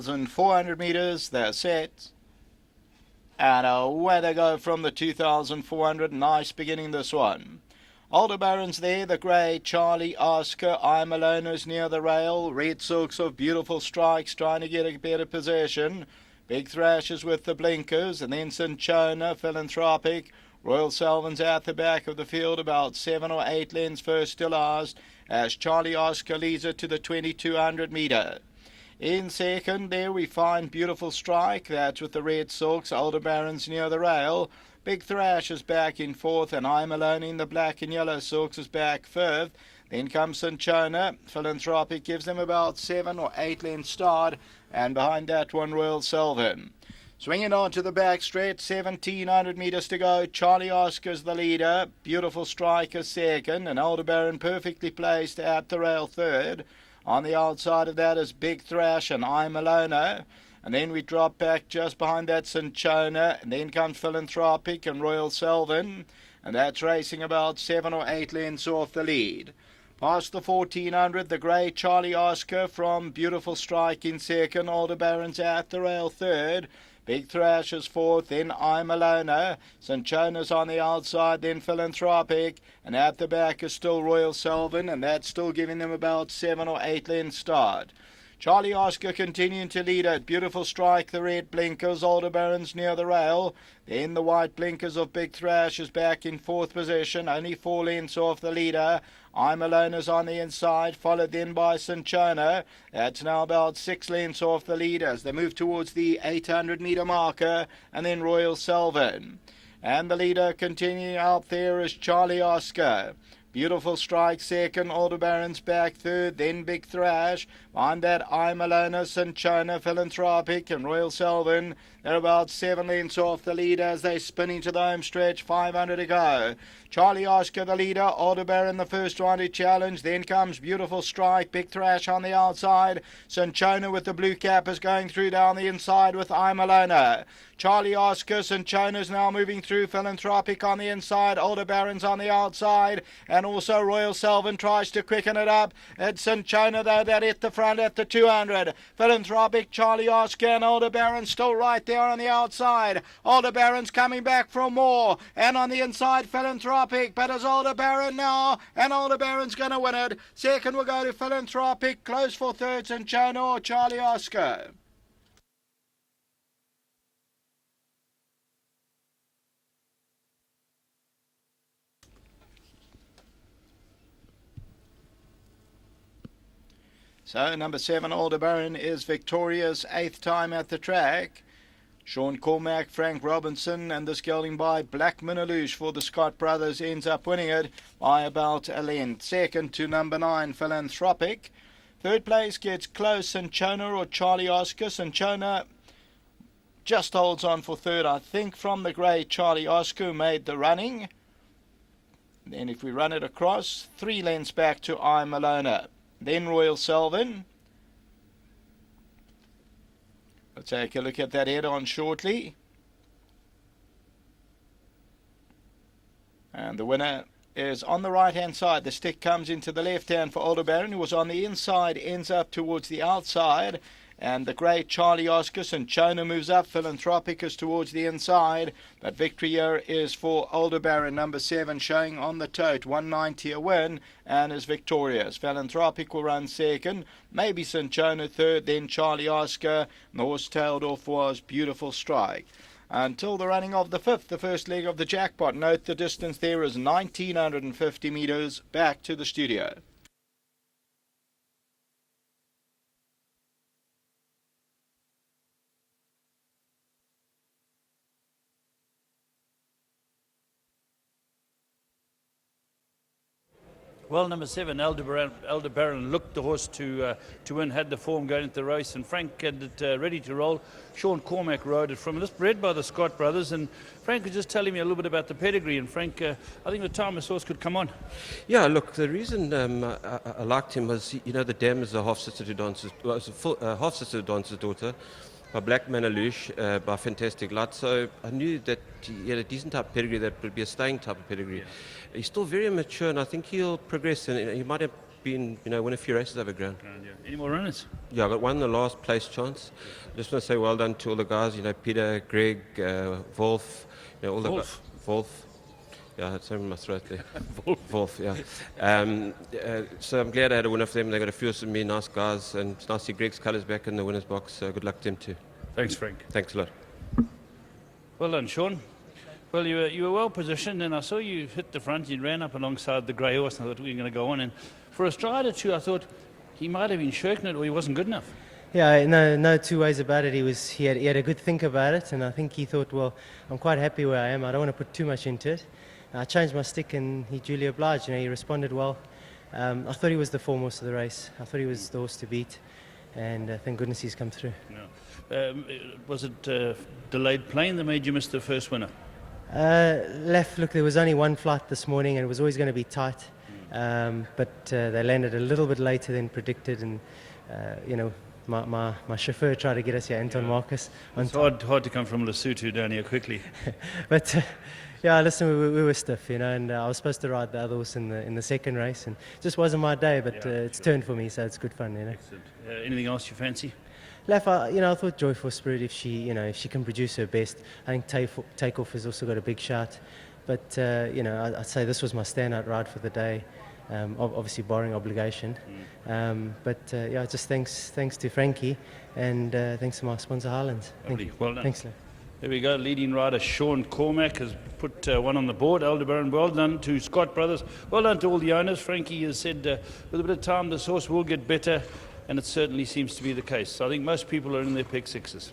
2,400 meters, they're set. And away they go from the 2,400. Nice beginning this one. Aldebaran's there, the grey, Charlie, Oscar, I'm Alone is near the rail. Red Silks of Beautiful Strikes trying to get a better position. Big Thrashers with the blinkers, and then Cinchona, Philanthropic. Royal Salvin's at the back of the field, about 7 or 8 lengths first to last, as Charlie Oscar leads it to the 2,200 metre. In second, there we find Beautiful Strike, that's with the Red Silks, Aldebaran's near the rail. Big Thrash is back in fourth, and I'm Alone in the black and yellow silks is back fifth. Then comes Cinchona. Philanthropic gives them about 7 or 8 lengths start, and behind that one, Royal Selvin. Swinging on to the back stretch, 1,700 metres to go. Charlie Oscar's the leader. Beautiful Strike is second, and Aldebaran perfectly placed at the rail third. On the outside of that is Big Thrash and I'm Alone. And then we drop back just behind that Cinchona, and then comes Philanthropic and Royal Selvin, and that's racing about 7 or 8 lengths off the lead. Past the 1,400, the grey Charlie Oscar from Beautiful Strike in second, Aldebaran's at the rail third, Big Thrash is fourth, then I'm Alone, Cinchona's on the outside, then Philanthropic, and at the back is still Royal Selvin, and that's still giving them about 7 or 8 lengths start. Charlie Oscar continuing to lead it. Beautiful Strike, the red blinkers. Aldebaran's near the rail. Then the white blinkers of Big Thrash is back in fourth position, only 4 lengths off the leader. I'm Alone is on the inside, followed then by Cinchona. That's now about 6 lengths off the leader as they move towards the 800 metre marker, and then Royal Selvin. And the leader continuing out there is Charlie Oscar. Beautiful Strike second, Aldebaran's back third, then Big Thrash. Behind that, I'm Alone, Cinchona, Philanthropic, and Royal Selvin. They're about 7 lengths off the leader as they spin into the home stretch, 500 to go. Charlie Oscar the leader, Aldebaran the first one to challenge. Then comes Beautiful Strike, Big Thrash on the outside. Cinchona with the blue cap is going through down the inside with I'm Alone. Charlie Oscar, Cinchona's now moving through, Philanthropic on the inside, Aldebaran's on the outside, and also Royal Selvin tries to quicken it up. It's Cinchona though that hit the front at the 200. Philanthropic, Charlie Oscar, and Aldebaran still right there on the outside. Aldebaran's coming back for more, and on the inside Philanthropic, but it's Aldebaran now, and Aldebaran's going to win it. Second will go to Philanthropic, close for third, Cinchona or Charlie Oscar. So number 7, Aldebaran, is victorious, 8th time at the track. Sean Cormack, Frank Robinson, and this gelding by Black Minalouche for the Scott brothers ends up winning it by about a length. Second to number 9, Philanthropic. Third place gets close, Cinchona or Charlie Oscar. Cinchona just holds on for third, I think, from the grey Charlie Oscar who made the running. Then if we run it across, 3 lengths back to I'm Alone. Then Royal Selvin. We'll take a look at that head-on shortly. And the winner is on the right-hand side. The stick comes into the left hand for Aldebaran, who was on the inside, ends up towards the outside. And the great Charlie Oscar, Cinchona moves up, Philanthropic is towards the inside, but victory here is for Aldebaran, number 7, showing on the tote, 190 a win, and is victorious. Philanthropic will run second, maybe Cinchona third, then Charlie Oscar, and the horse tailed off was Beautiful Strike. Until the running of the 5th, the first leg of the jackpot. Note the distance there is 1,950 metres. Back to the studio. Well, number 7, Aldebaran looked the horse to win, had the form going into the race, and Frank had it ready to roll. Sean Cormack rode it from this, bred by the Scott brothers, and Frank was just telling me a little bit about the pedigree, and Frank, I think the time this horse could come on. Yeah, look, the reason I liked him was, you know, the dam is a half-sister to Dance's, well, it's a half-sister to Dance's daughter, by Black Minalouche, by Fantastic Light. So I knew that he had a decent type of pedigree that would be a staying type of pedigree. Yeah. He's still very mature, and I think he'll progress, and he might have been, win a few races over ground. Any more runners? Yeah, I got one in the last place chance. Just want to say well done to all the guys, Peter, Greg, Wolf, all the guys. Wolf. Yeah, it's in my throat there. Wolf, yeah. So I'm glad I had a win for them. They got a few of me, nice guys, and it's nice to see Greg's colours back in the winner's box. So good luck to them too. Thanks, Frank. Thanks a lot. Well done, Sean. Well, you were well positioned, and I saw you hit the front. You ran up alongside the grey horse, and I thought we were going to go on. And for a stride or two, I thought he might have been shirking it, or he wasn't good enough. Yeah, no two ways about it. He had a good think about it, and I think he thought, well, I'm quite happy where I am. I don't want to put too much into it. I changed my stick, and he duly obliged. He responded well. I thought he was the foremost of the race. I thought he was the horse to beat, and thank goodness he's come through. No. Was it delayed plane that made you miss the first winner? Look, there was only one flight this morning, and it was always going to be tight. But they landed a little bit later than predicted, and my chauffeur tried to get us here, Anton Marcus. It's hard to come from Lesotho down here quickly. But yeah, listen, we were stiff, and I was supposed to ride the other horse in the second race, and it just wasn't my day. But it's turned for me, so it's good fun. Excellent. Anything else you fancy? Lef, I thought Joyful Spirit, if she can produce her best. I think Takeoff has also got a big shot. But I'd say this was my standout ride for the day. Obviously barring obligation. Just thanks to Frankie, and thanks to my sponsor Highlands. Well done. Thanks, Lef. There we go. Leading rider Sean Cormack has put one on the board. Aldebaran, well done to Scott Brothers. Well done to all the owners. Frankie has said with a bit of time this horse will get better, and it certainly seems to be the case. So I think most people are in their pick sixes.